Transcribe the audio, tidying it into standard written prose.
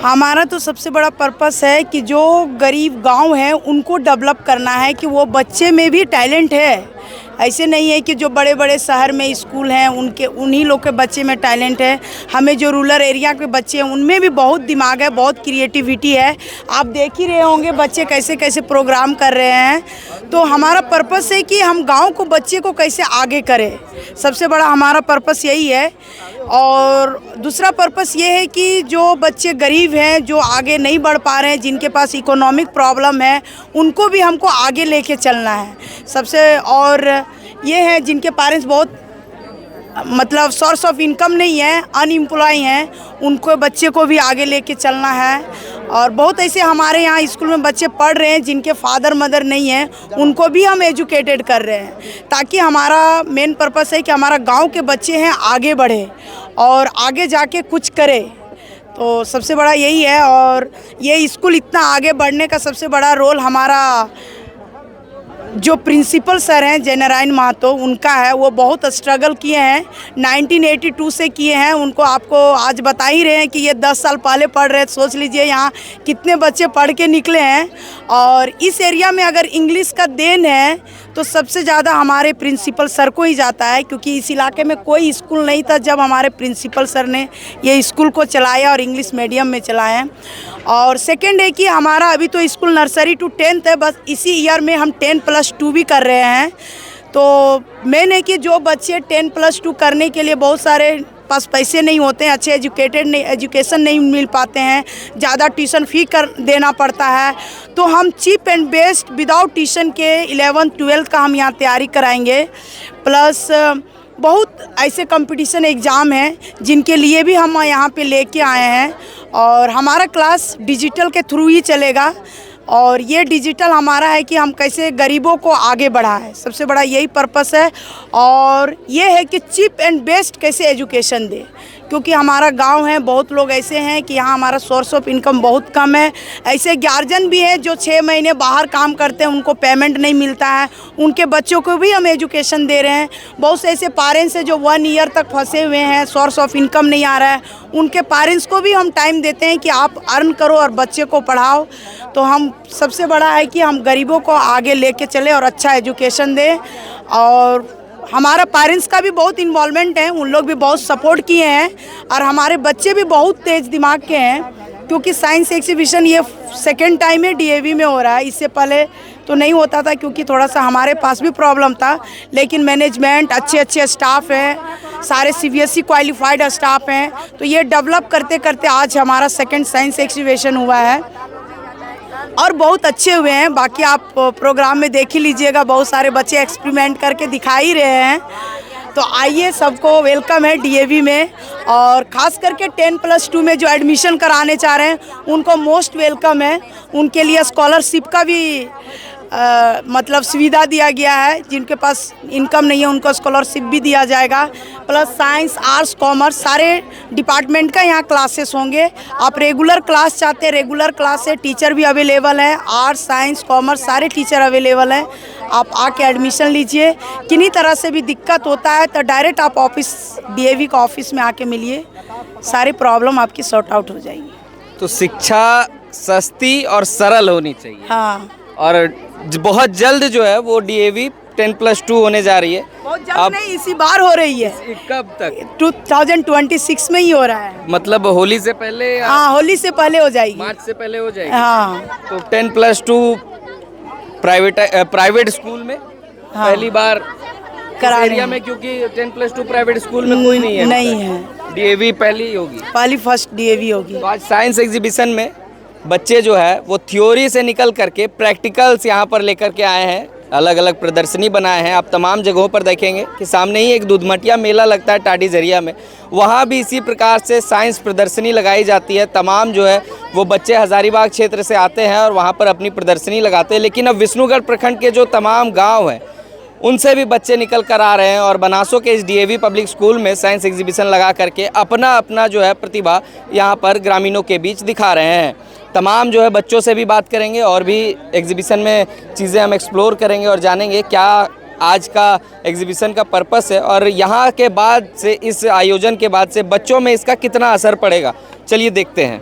हमारा तो सबसे बड़ा पर्पस है कि जो गरीब गांव है उनको डेवलप करना है, कि वो बच्चे में भी टैलेंट है। ऐसे नहीं है कि जो बड़े बड़े शहर में स्कूल हैं उन्हीं लोग के बच्चे में टैलेंट है। हमें जो रूरल एरिया के बच्चे हैं उनमें भी बहुत दिमाग है, बहुत क्रिएटिविटी है। आप देख ही रहे होंगे बच्चे कैसे कैसे प्रोग्राम कर रहे हैं। तो हमारा पर्पस है कि हम गांव को बच्चे को कैसे आगे करें, सबसे बड़ा हमारा पर्पस यही है। और दूसरा पर्पस ये है कि जो बच्चे गरीब हैं, जो आगे नहीं बढ़ पा रहे हैं, जिनके पास इकोनॉमिक प्रॉब्लम है, उनको भी हमको आगे लेके चलना है सबसे। और ये है जिनके पेरेंट्स बहुत मतलब सोर्स ऑफ इनकम नहीं है, अनएम्प्लॉय हैं, उनको बच्चे को भी आगे लेके चलना है। और बहुत ऐसे हमारे यहाँ स्कूल में बच्चे पढ़ रहे हैं जिनके फादर मदर नहीं हैं, उनको भी हम एजुकेटेड कर रहे हैं, ताकि हमारा मेन पर्पस है कि हमारा गांव के बच्चे हैं आगे बढ़े और आगे जाके कुछ करे। तो सबसे बड़ा यही है। और ये स्कूल इतना आगे बढ़ने का सबसे बड़ा रोल हमारा जो प्रिंसिपल सर हैं जय नारायण महतो, उनका है। वो बहुत स्ट्रगल किए हैं, 1982 से किए हैं। उनको आपको आज बता ही रहे हैं कि ये 10 साल पहले पढ़ रहे थे। सोच लीजिए यहाँ कितने बच्चे पढ़ के निकले हैं। और इस एरिया में अगर इंग्लिश का देन है तो सबसे ज़्यादा हमारे प्रिंसिपल सर को ही जाता है, क्योंकि इस इलाके में कोई स्कूल नहीं था जब हमारे प्रिंसिपल सर ने ये स्कूल को चलाया और इंग्लिश मीडियम में चलाया। और सेकेंड है कि हमारा अभी तो स्कूल नर्सरी टू 10th है, बस इसी ईयर में हम 10+2 भी कर रहे हैं। तो मेन है कि जो बच्चे 10+2 करने के लिए बहुत सारे पास पैसे नहीं होते हैं, अच्छे एजुकेशन नहीं मिल पाते हैं, ज़्यादा ट्यूशन फी देना पड़ता है, तो हम cheap and best without tuition के 11th 12th का हम यहाँ तैयारी कराएंगे। प्लस बहुत ऐसे कंपटीशन एग्ज़ाम हैं जिनके लिए भी हम यहाँ पे लेके आए हैं। और हमारा क्लास डिजिटल के थ्रू ही चलेगा। और ये डिजिटल हमारा है कि हम कैसे गरीबों को आगे बढ़ाएं, सबसे बड़ा यही पर्पस है। और ये है कि चीप एंड बेस्ट कैसे एजुकेशन दे, क्योंकि हमारा गांव है, बहुत लोग ऐसे हैं कि यहाँ हमारा सोर्स ऑफ इनकम बहुत कम है। ऐसे गार्जियन भी हैं जो 6 महीने बाहर काम करते हैं, उनको पेमेंट नहीं मिलता है, उनके बच्चों को भी हम एजुकेशन दे रहे हैं। बहुत से ऐसे पेरेंट्स हैं जो 1 ईयर तक फंसे हुए हैं, सोर्स ऑफ इनकम नहीं आ रहा है, उनके पेरेंट्स को भी हम टाइम देते हैं कि आप अर्न करो और बच्चे को पढ़ाओ। तो हम सबसे बड़ा है कि हम गरीबों को आगे लेके चले और अच्छा एजुकेशन दें। और हमारा पेरेंट्स का भी बहुत इन्वॉल्वमेंट है, उन लोग भी बहुत सपोर्ट किए हैं। और हमारे बच्चे भी बहुत तेज़ दिमाग के हैं, क्योंकि साइंस एग्जीबिशन ये सेकेंड टाइम है डीएवी में हो रहा है। इससे पहले तो नहीं होता था, क्योंकि थोड़ा सा हमारे पास भी प्रॉब्लम था। लेकिन मैनेजमेंट, अच्छे स्टाफ हैं, सारे सीबीएसई क्वालिफाइड स्टाफ हैं, तो ये डेवलप करते करते आज हमारा सेकेंड साइंस एग्जीबिशन हुआ है और बहुत अच्छे हुए हैं। बाकी आप प्रोग्राम में देख ही लीजिएगा, बहुत सारे बच्चे एक्सपेरिमेंट करके दिखा ही रहे हैं। तो आइए, सबको वेलकम है डीएवी में। और ख़ास करके 10+2 में जो एडमिशन कराने चाह रहे हैं उनको मोस्ट वेलकम है। उनके लिए स्कॉलरशिप का भी मतलब सुविधा दिया गया है, जिनके पास इनकम नहीं है उनको स्कॉलरशिप भी दिया जाएगा। प्लस साइंस, आर्ट्स, कॉमर्स सारे डिपार्टमेंट का यहाँ क्लासेस होंगे। आप रेगुलर क्लास चाहते हैं, रेगुलर क्लास है, टीचर भी अवेलेबल है। आर्ट्स, साइंस, कॉमर्स सारे टीचर अवेलेबल हैं। आप आके एडमिशन लीजिए। किन्हीं तरह से भी दिक्कत होता है तो डायरेक्ट आप ऑफिस, डीएवी का ऑफिस में आके मिलिए, सारी प्रॉब्लम आपकी सॉर्ट आउट हो जाएगी। तो शिक्षा सस्ती और सरल होनी चाहिए। हाँ, और बहुत जल्द जो है वो डीएवी 10+2 होने जा रही है। बहुत जल्द नहीं, इसी बार हो रही है। कब तक? 2026 में ही हो रहा है। मतलब होली से पहले? हाँ, होली से पहले हो जाएगी, मार्च से पहले हो जाएगी। हाँ। तो 10+2 प्राइवेट स्कूल में पहली बार करा एरिया में, क्योंकि 10+2 प्राइवेट स्कूल में कोई नहीं है। नहीं है, डीएवी पहली होगी, पहली फर्स्ट डीएवी होगी। तो आज साइंस एग्जीबिशन में बच्चे जो है वो थ्योरी से निकल करके प्रैक्टिकल्स यहाँ पर लेकर के आए हैं। अलग अलग प्रदर्शनी बनाए हैं। आप तमाम जगहों पर देखेंगे कि सामने ही एक दूधमटिया मेला लगता है टाडी झरिया में, वहाँ भी इसी प्रकार से साइंस प्रदर्शनी लगाई जाती है। तमाम जो है वो बच्चे हज़ारीबाग क्षेत्र से आते हैं और वहाँ पर अपनी प्रदर्शनी लगाते हैं। लेकिन अब विष्णुगढ़ प्रखंड के जो तमाम गाँव हैं उनसे भी बच्चे निकल कर आ रहे हैं और बनासो के इस डीएवी पब्लिक स्कूल में साइंस एग्जीबिशन लगा करके अपना अपना जो है प्रतिभा यहाँ पर ग्रामीणों के बीच दिखा रहे हैं। तमाम जो है बच्चों से भी बात करेंगे और भी एग्जीबिशन में चीज़ें हम एक्सप्लोर करेंगे और जानेंगे क्या आज का एग्जीबिशन का पर्पस है और यहाँ के बाद से, इस आयोजन के बाद से बच्चों में इसका कितना असर पड़ेगा। चलिए देखते हैं।